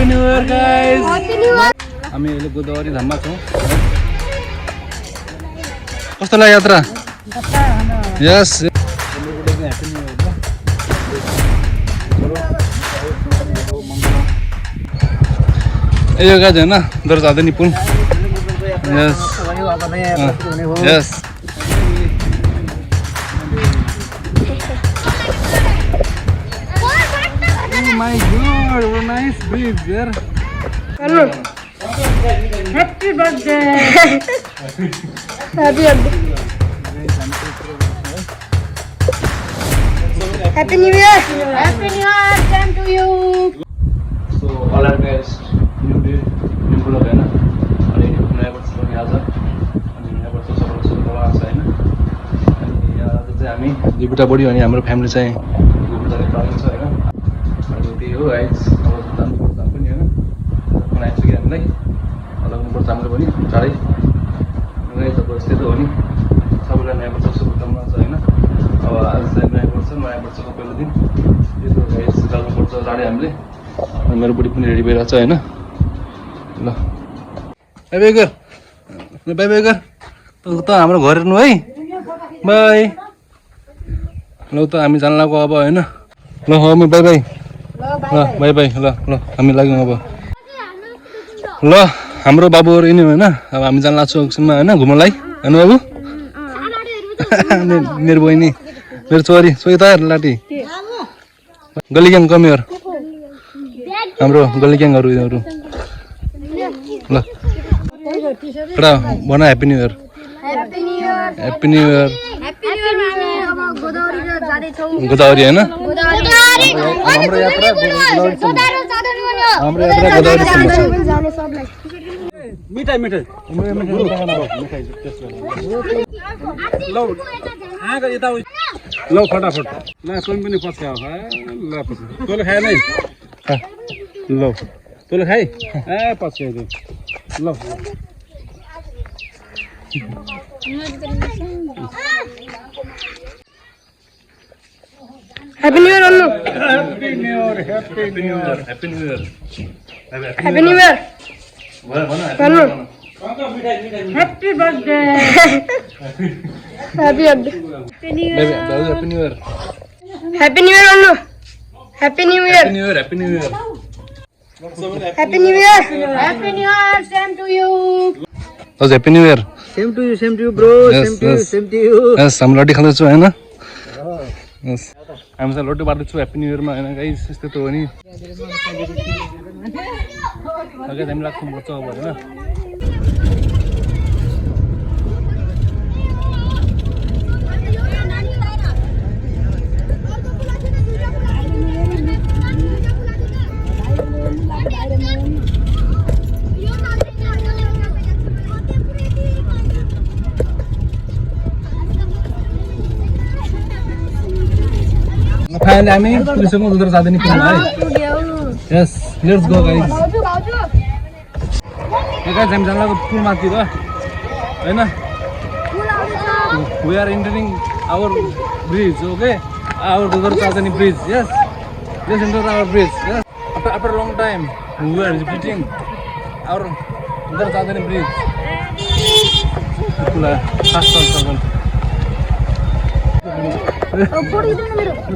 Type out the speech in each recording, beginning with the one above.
New year guys हामी अहिले गोदावरी धाममा छौँ कस्तो लाग्यो यात्रा यस यो गाइस हैन दर जाँदै नि पुल यस यस My God, what a nice breeze here. Hello. Happy birthday. Happy birthday. Happy New Year. Happy New Year. Same to you. So all our guys, new day, new vlog है ना. अनि नयाँ वर्ष पनि आज अनि नयाँ वर्ष सबैलाई शुभकामना छ हैन. अनि आज चाहिँ हामी जुबिटा बढी अनि हाम्रो फ्यामिली चाहिँ जुबिटाले प्लानिङ छ हैन. हो गाइस अब जानुपर्छ पनि हैन फोन आइसक्यो हामीलाई लगाउनुपर्छ हामीले पनि चाँडै गाइस अब यस्तै त हो नि सबैलाई नयाँ वर्ष शुभकामना छ हैन अब आज चाहिँ नयाँ वर्षको पहिलो दिन त्यस्तो गाइस जानुपर्छ चाँडै हामीले अनि मेरो बुढी पनि रेडी भइरहेको छ हैन ल बाई बाई गर त हाम्रो घर हेर्नु है बाई ल त हामी जान लाग्यो अब हैन ल हामी बाई बाई ल बाई बाई ल ल हामी लाग्यौँ अब ल हाम्रो बाबुहरू यिनी होइन अब हामी जान लाग्छौँ एकछिनमा होइन घुम्नलाई होइन बाबु मेरो बहिनी मेरो छोरी तयार लाटी गली ग्याङ कमियर हाम्रो गली ग्याङहरू यिनीहरू ल एउटा भन happy new year happy new year Godavari होइन हाम्रो यात्रा गोदावरीसम्म छ मिठाई मिठाई ल फटाफट ल कोही पनि पस्का ल तँले खाए नै ल तँले खाइ ए पस्काइदियो ल Happy New Year, Annu. Happy New Year, Happy New Year, Happy New Year. Happy New Year. Annu. Happy birthday. Happy birthday. Happy New Year. Happy New Year. Happy New Year, Annu. Happy New Year. Happy New Year, Happy New Year. Happy New Year. Happy New Year, same to you. That's Happy New Year. Same to you, bro. Yes, same to yes. you, same to you. Yes, I'm ready to खाँदैछु हैन यस हामी चाहिँ रोटी बार्दैछु happy new इयरमा होइन guys यस्तै त हो नि अघि हामी लाग्नुपर्छ अब होइन फाइनली हामी पुलिसको उधर जाँदै नि पुग्नु है यस लेट्स गो गाइस यो गाइस हामी जान लाग्यो पुल माथि र हैन we are entering our bridge okay our उधर Chandani bridge yes let's enter our bridge yes after long time we are visiting our उधर चाँदनी ब्रिज पुला फास्ट सर्कल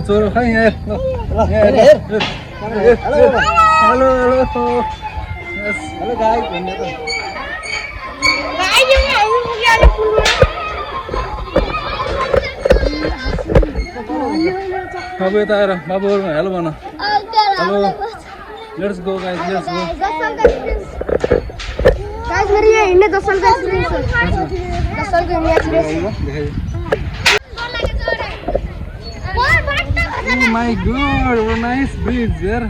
चोरो खै यहाँ हेलो हेलो गाइस अब यता आएर बाबुहरू हेलो भन hello let's go guys let's go guys मेरी ये इन्हें 10 साल का एक्सपीरियंस है 10 साल का एक्सपीरियंस है Oh my God, what a nice breeze here.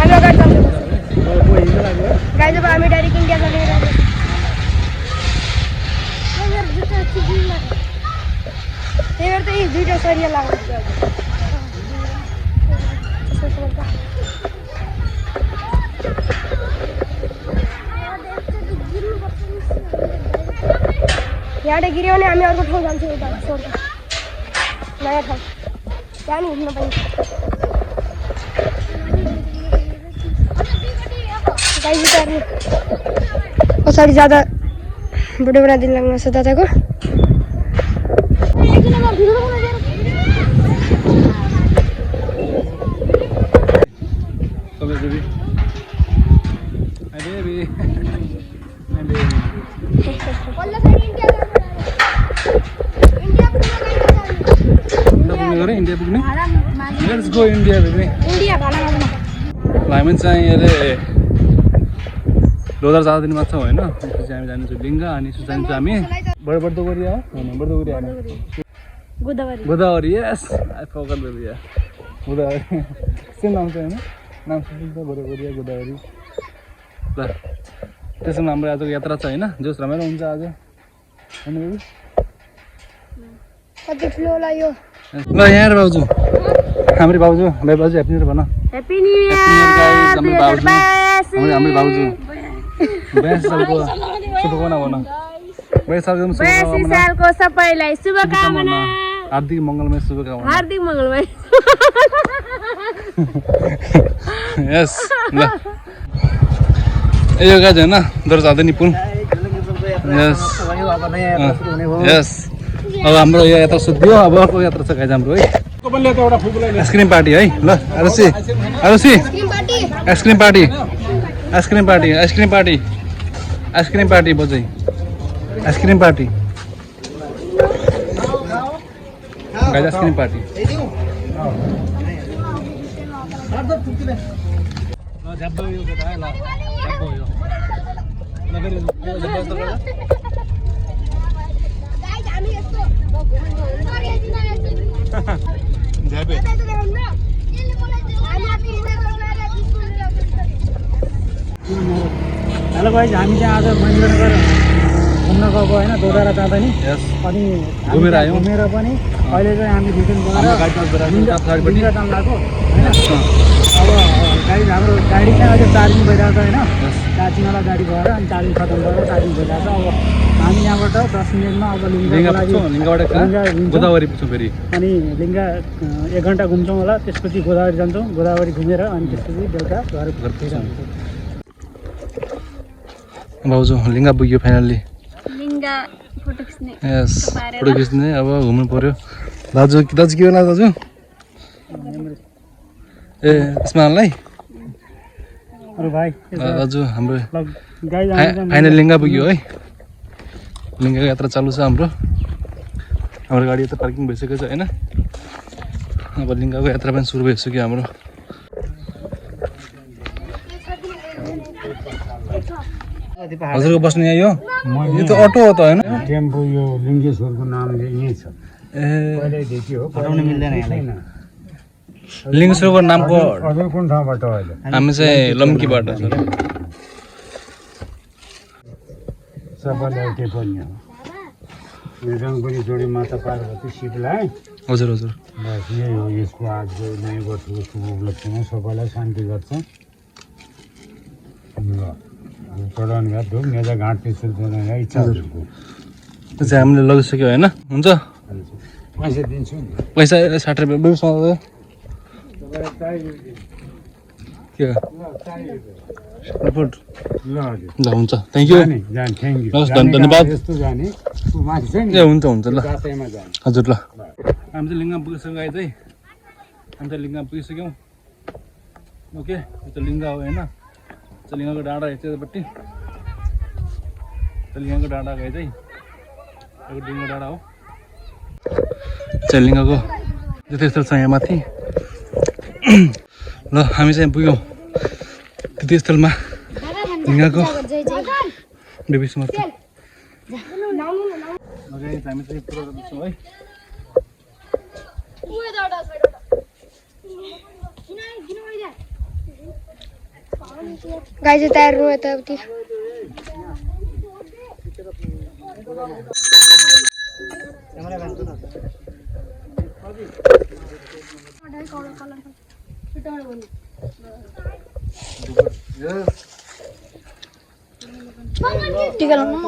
Hello guys अब हामी डाइरेक्ट इन्डिया जाने त्यही भएर त यी दुईटा सरिया लाग्छ यहाँ गिऱ्यो भने हामी अर्को ठाउँ जान्छौँ नयाँ ठाउँ त्यहाँ नि घुम्न पाइन्छ गाइज टार्नु पछाडि जाँदा बुढो बुढा दिन लाग्नु छ दादाको इन्डिया पुग्ने लेट्स गो इन्डिया बेबी हामी चाहिँ अहिले 2004 दिन मात्र होइन त्यसपछि हामी जानेछौँ लिङ्गा अनि सुजान चाहिँ हामी बडोगोरी हो बडोगोरी होइन Godavari yes I forgot baby yeah Godavari same नाम छ होइन नाम सुन्छ बडोगोरी गोदावरी ल त्यसमा हाम्रो आजको यात्रा छ होइन जोस रमाइलो हुन्छ आज होइन बेबी कति ठुलो होला यो ल यहाँ बाउजू हाम्रो बाउजू भाइ बाउजू ह्याप्पी न्यू इयर भन ह्याप्पी न्यू इयर हाम्रो बाउजू 82 सालको शुभकामना भन 82 सालको सबैलाई शुभकामना हार्दिक मङ्गलमय शुभकामना हार्दिक मङ्गलमय यस ल यो गाज हैन दर जाँदै नि पुल यस यस अब हाम्रो यो यात्रा सुध्यो अब अर्को यात्रा छ गाइज हाम्रो है आइसक्रिम पार्टी है ल आरुषी आइसक्रिम पार्टी बजै ice cream party guys ice cream party hello guys हामी चाहिँ आज महेन्द्रनगर घुम्न गएको होइन दोधारा जाँदा नि अनि घुमेर आयौँ घुमेर पनि अहिले चाहिँ हामी रिटर्न गएर लिङ्गा जाम लाग्यो होइन अब गाइज हाम्रो गाडी चाहिँ अहिले चार्जिङ भइरहेको छ होइन चार्जिङवाला गाडी भएर अनि चार्जिङ खतम भएर चार्जिङ भइरहेको छ अब हामी यहाँबाट 10 मिनटमा अब लिङ्गाबाट गोदावरी पुग्छौँ फेरि अनि लिङ्गा 1 घन्टा घुम्छौँ होला त्यसपछि गोदावरी जान्छौँ गोदावरी घुमेर अनि त्यसपछि बेलुका घर फर्केर भाउजू लिङ्गा पुग्यो फाइनल्ली लिङ्गा फोटो खिच्ने यस फोटो खिच्ने अब घुम्नु पर्यो दाजु के होला दाजु ए इस्मानलाई अरू भाइ दाजु हाम्रो गाइज फाइनल लिङ्गा पुग्यो है लिङ्गाको यात्रा चालु छ हाम्रो गाडी यता पार्किङ भइसकेको छ होइन अब लिङ्गाको यात्रा पनि सुरु भइसक्यो हाम्रो हजुरको बस्ने यो त अटो हो त होइन टेम्पो यो लिङ्गेश्वरको नामले यहीँ छ पहिल्यैदेखि हो हटाउन मिल्दैन यसलाई लिङ्गेश्वरको नामको हजुर कुन ठाउँबाट हो अहिले हामी चाहिँ लम्कीबाट छ सबैलाई के पनि हो यो रङबुरी जोडी माता पार्वती शिवलाई हजुर हजुर बस यही हो यसको आजको नयाँ वर्षको शुभ उपलक्ष्यमा सबैलाई शान्ति गर्छ चढाउनु भयो ढुक मेजा घाँट त्यसो इच्छा त्यो चाहिँ हामीले लगिसक्यो होइन हुन्छ पैसा दिन्छु नि पैसा 60 रुपियाँ बेबीसँग के फुड ल हजुर ल हुन्छ थ्याङ्क यू थ्याङ्क यू धन्यवाद यस्तो जाने माथि छ नि ए हुन्छ हुन्छ ल जाने हजुर ल हामी चाहिँ लिङ्गा पुगिसक्यौँ गाई चाहिँ हामी चाहिँ लिङ्गा पुगिसक्यौँ ओके यो त लिङ्गा हो होइन लिङ्गाको डाँडा हेर्छ यतापट्टि लिङ्गाको डाँडा गए चाहिँ यो लिङ्गा डाँडा हो चाहिँ लिङ्गाको तीर्थस्थल छ यहाँ माथि ल हामी चाहिँ पुग्यौँ तीर्थस्थलमा लिङ्गाको बेबी समर्थ हामी चाहिँ पुरा गर्दैछौँ है गाई चाहिँ तयार हुनु यताउति टिका लाउनु म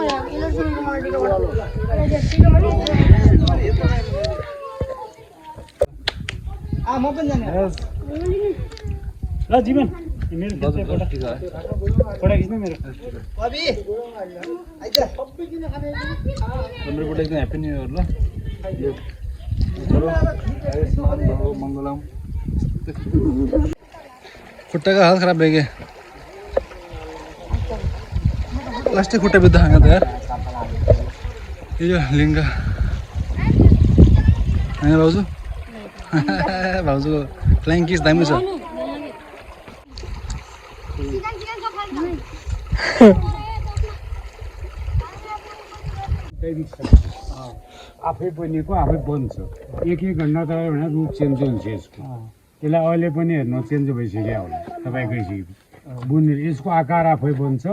ल जीवन मेरो फोटो खिच्नु मेरो हाम्रो एकदम ह्याप्पी न्यु इयर ल मङ्गलम खुट्टा का हाल खराब रह गया प्लास्टिक खुट्टा बित्दा खाना त यार यो लिङ्गा हैन भाउजू भाउजूको फ्लाइङ किस दामी छ आफै बनिएको आफै बन्छ एक घन्टा तपाईँ भने रुट चेन्ज हुन्छ यसको त्यसलाई अहिले पनि हेर्नु चेन्ज भइसक्यो होला तपाईँ गइसक्यो बुनेर यसको आकार आफै बन्छ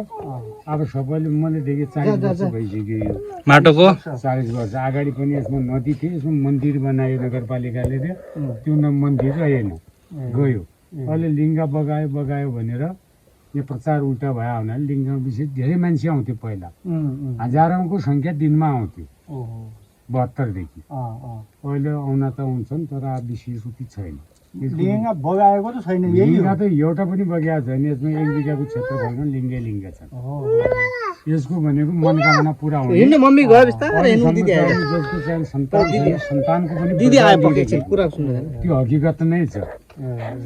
अब सबैले मैले देखेँ 40 वर्ष भइसक्यो यो माटोको 40 वर्ष अगाडि पनि यसमा नदी थियो यसमा मन्दिर बनायो नगरपालिकाले त्यो मन्दिर रहेन गयो अहिले लिङ्गा बगायो भनेर यो प्रचार उल्टा भयो हुनाले लिङ्गामा विशेष धेरै मान्छे आउँथ्यो पहिला हजारौँको सङ्ख्या दिनमा आउँथ्यो 72 देखि अहिले आउन त आउँछन् तर विशेष उति छैन लिङ्गा बगाएको त छैन लिङ्गा त एउटा पनि बगाएको छैन यसमा 1 बिघाको क्षेत्रफलमा लिङ्गा छ यसको भनेको मनोकामना पुरा हुने हिँड्ने मम्मी गयो बिस्तारै हिँड्नु दिदी आयो जसको चाहिँ सन्तानको पनि दिदी आयो पक्कै कुरा सुन्नु त्यो हकीकत नै छ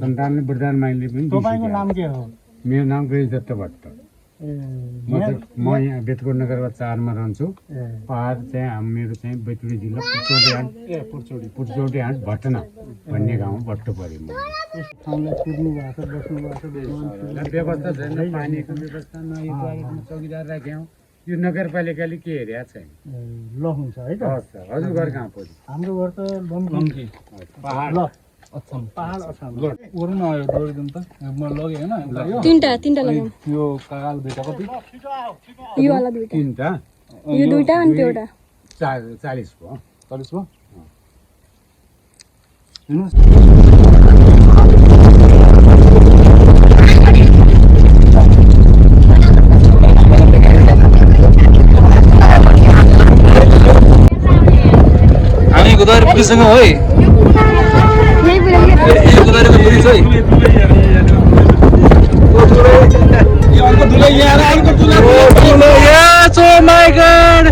सन्तानले वरदान माग्ने पनि तपाईको नाम के हो मेरो नाम गणेश दत्त भट्ट म यहाँ बेतकोट नगरबाट 4 मा रहन्छु पहाड चाहिँ मेरो चाहिँ बैतडी जिल्ला पुर्चौटी हाट भट्टना भन्ने गाउँ भट्ट पऱ्यो म ठाउँलाई कुद्नु भएको बस्नु भएको व्यवस्था छैन पानीको व्यवस्था न यो चौकीदार राख्यौँ यो नगरपालिकाले के हेरेको छैन ल हुन्छ है त हजुर घर कहाँ पर्यो हाम्रो घर त लम्की पहाड ल अछाम पहाड अछाम ओर्नु न आयो डोरिदिउँ त म लगेँ होइन तीनटा लगाऊँ यो काकाल दुईटा कति यो वाला दुईटा 3टा यो दुईटा अनि त्यो एउटा 40 भयो 40 भयो हामी गोदावरी पुगीसँग है यो गोदावरीको पुरी छ है Yes, oh my god!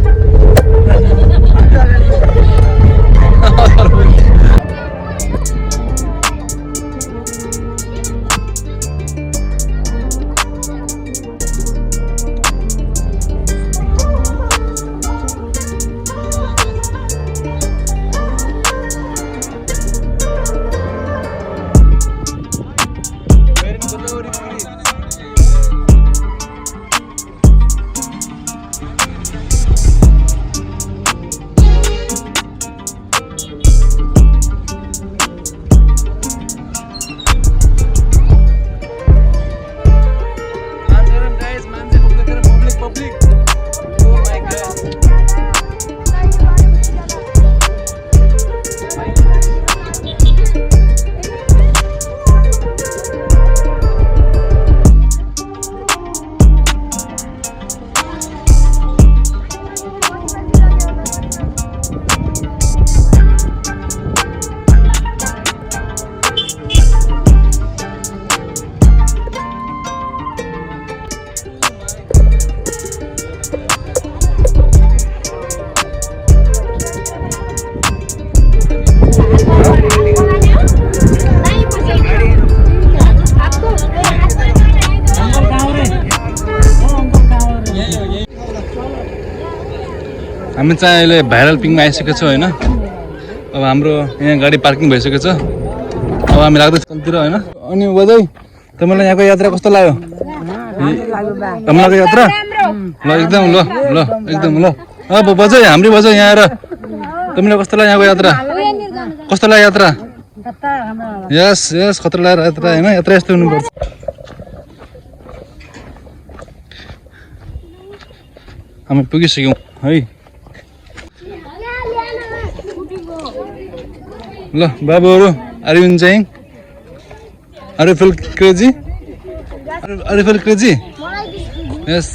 हामी चाहिँ अहिले भाइरल पिङमा आइसकेको छौँ होइन अब हाम्रो यहाँ गाडी पार्किङ भइसकेको छ अब हामी लाग्दैछ तलतिर होइन अनि बजै तपाईँलाई यहाँको यात्रा कस्तो लाग्यो तपाईँको यात्रा ल एकदम ल ल एकदम ल अब बजै हाम्रै बजै यहाँ आएर तपाईँलाई कस्तो लाग्यो यहाँको यात्रा कस्तो लाग्यो यात्रा यस यस खतरा लाग्यो यात्रा होइन यात्रा यस्तो हुनुपर्छ हामी पुगिसक्यौँ है ल बाबुहरू are you enjoying are you feel crazy are you feel crazy yes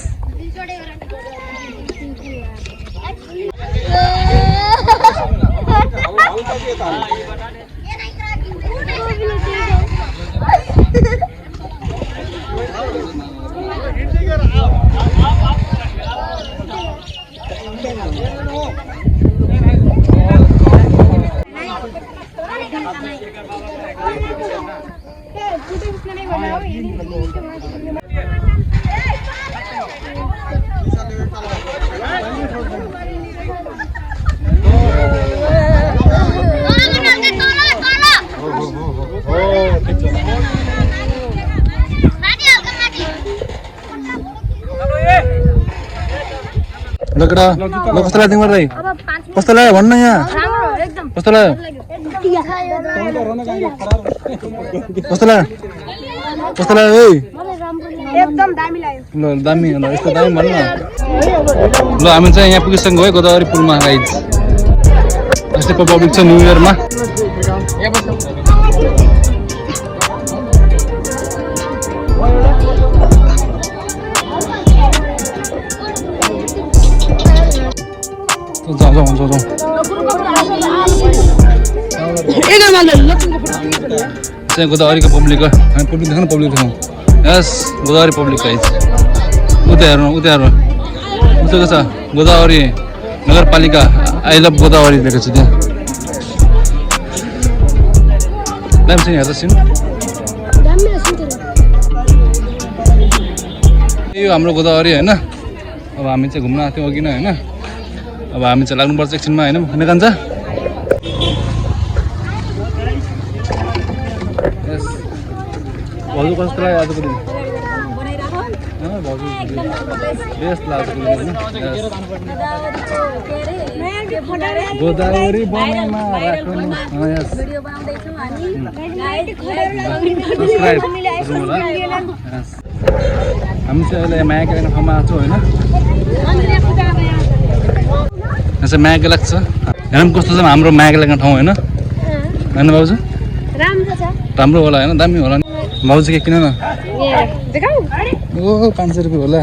लकडा ल कस्तो लाग्यो तिमीलाई कस्तो लाग्यो भन्न यहाँ कस्तो लाग्यो कस्तो लाग्यो कस्तो लाग्यो एकदम दामी लाग्यो ल दामी ल यस्तो दामी भन्नु न ल हामी चाहिँ यहाँ पुगिसक्नु है गोदावरी पुलमा गाइज यस्तै पब्लिक छ न्यु इयरमा जाउँ चाहिँ गोदावरीको पब्लिक हो हामी पब्लिक देखाउँ पब्लिक देखाउँ यस गोदावरी पब्लिक गाइज उता हेर्नु उताको छ गोदावरी नगरपालिका आई लभ गोदावरी लेखेको छ त्यहाँ दामी छ नि हेर्दा सिन यो हाम्रो गोदावरी होइन अब हामी चाहिँ घुम्न आएको थियौँ अघि नै होइन अब हामी चाहिँ लाग्नुपर्छ एकछिनमा होइन खाने कान्छ भाउजू कस्तो लाग्यो आजको दिन भाउजू बेस्ट लाग्यो गोदावरी बनाउनमा राख्नु हामी चाहिँ अहिले मायाका लाग्ने ठाउँमा आएको छौँ होइन यहाँ चाहिँ मायाका लाग्छ हेरौँ कस्तो छ हाम्रो मायाका लाग्ने ठाउँ होइन होइन भाउजू राम्रो होला होइन दामी होला नि भाउजू के किन न ओ 500 रुपियाँ होला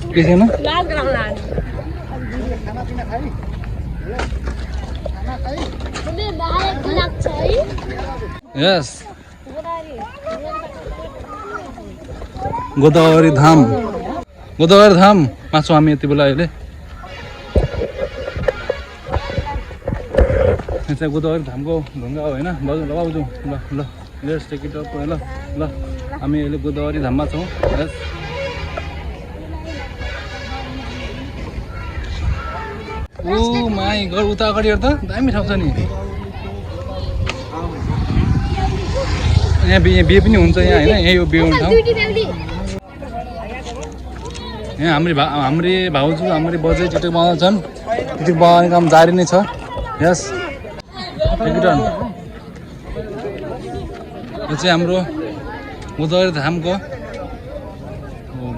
के छैन यस गोदावरी धाम माछौँ हामी यति बेला अहिले चाहिँ गोदावरी धामको ढुङ्गा हो होइन भाउजू ल भाउजू ल ल लेट्स टेक इट अप ल ल हामी अहिले गोदावरी धाममा छौँ यस ओ माई घर उता अगाडि हेर त दामी ठाउँ छ नि यहाँ बिहे पनि हुन्छ यहाँ होइन यही हो बिहे हुने ठाउँ यहाँ हाम्री भाउजू हाम्री बजै टिकटक बनाउँछन् टिकटक बनाउने काम जारी नै छ यस टिकटन यो चाहिँ हाम्रो गोदावरी धामको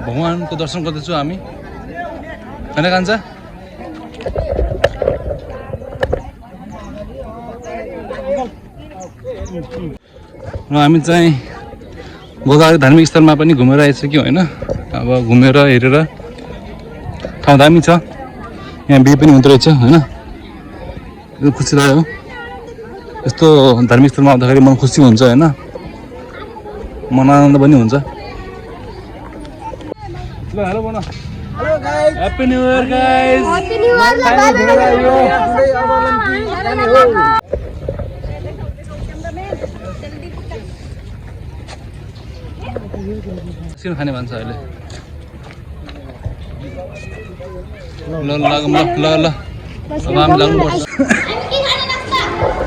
भगवानको दर्शन गर्दैछौँ हामी खाना खान्छ र हामी चाहिँ गोदावरी धार्मिक स्थलमा पनि घुमेर आइसक्यौँ होइन अब घुमेर हेरेर ठाउँ दामी छ यहाँ बिहे पनि हुँदो रहेछ होइन खुसी लाग्यो यस्तो धार्मिक स्थलमा आउँदाखेरि मन खुसी हुन्छ होइन मन आनन्द पनि हुन्छ ल हेलो भन ह्याप्पी न्यू इयर गाइस सिन खाने भन्छ अहिले ल लागौँ ल ल अब हामी लाग्नुपर्छ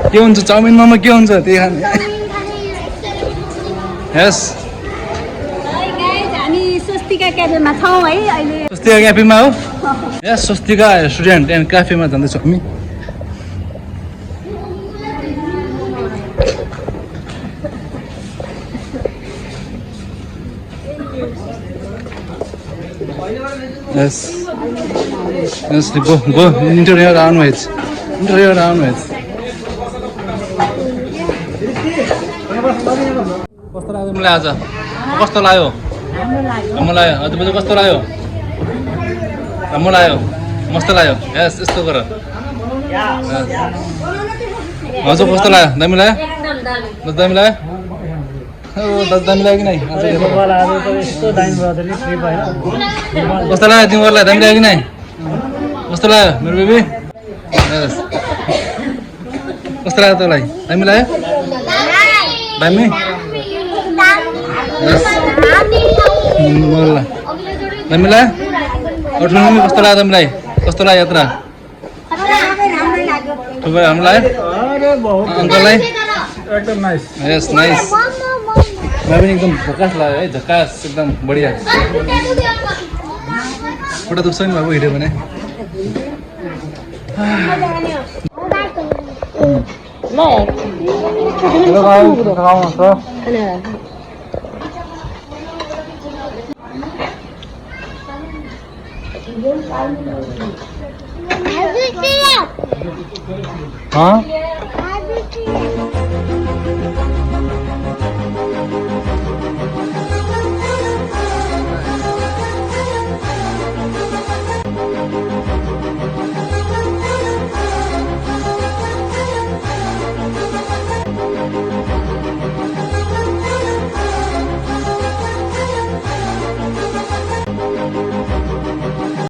के हुन्छ चाउमिन मोमो के हुन्छ त्यही खाने यस स्वस्तिका क्याफेमा छौँ है अहिले स्वस्तिका क्याफेमा हो यस स्वस्तिका रेस्टुरेन्ट एन्ड क्याफेमा जाँदैछौँ हामी Yes. Yes, go into your onwards. Into your onwards. कस्तो लाग्यो मलाई आज कस्तो लाग्यो राम्रो लाग्यो हजुर कस्तो लाग्यो राम्रो लाग्यो मस्त लाग्यो यस यस्तो गर हजुर कस्तो लाग्यो दामी लाग्यो दामी लाग्यो दामी लाग्यो कि नै कस्तो लाग्यो तिमीहरूलाई दामी लाग्यो कि नै कस्तो लाग्यो मेरो बेबी कस्तो लाग्यो तँलाई दामी लाग्यो दामी ल दामी लाग्यो ठुलो मम्मी कस्तो लाग्यो तिमीलाई कस्तो लाग्यो यात्रा ठुलो राम्रो लाग्यो अरे बहुत अङ्कललाई एकदम नाइस यस नाइस मलाई पनि एकदम झकास लाग्यो है झकास एकदम बढिया खुट्टा दुख्छ नि बाबु हिँड्यो भने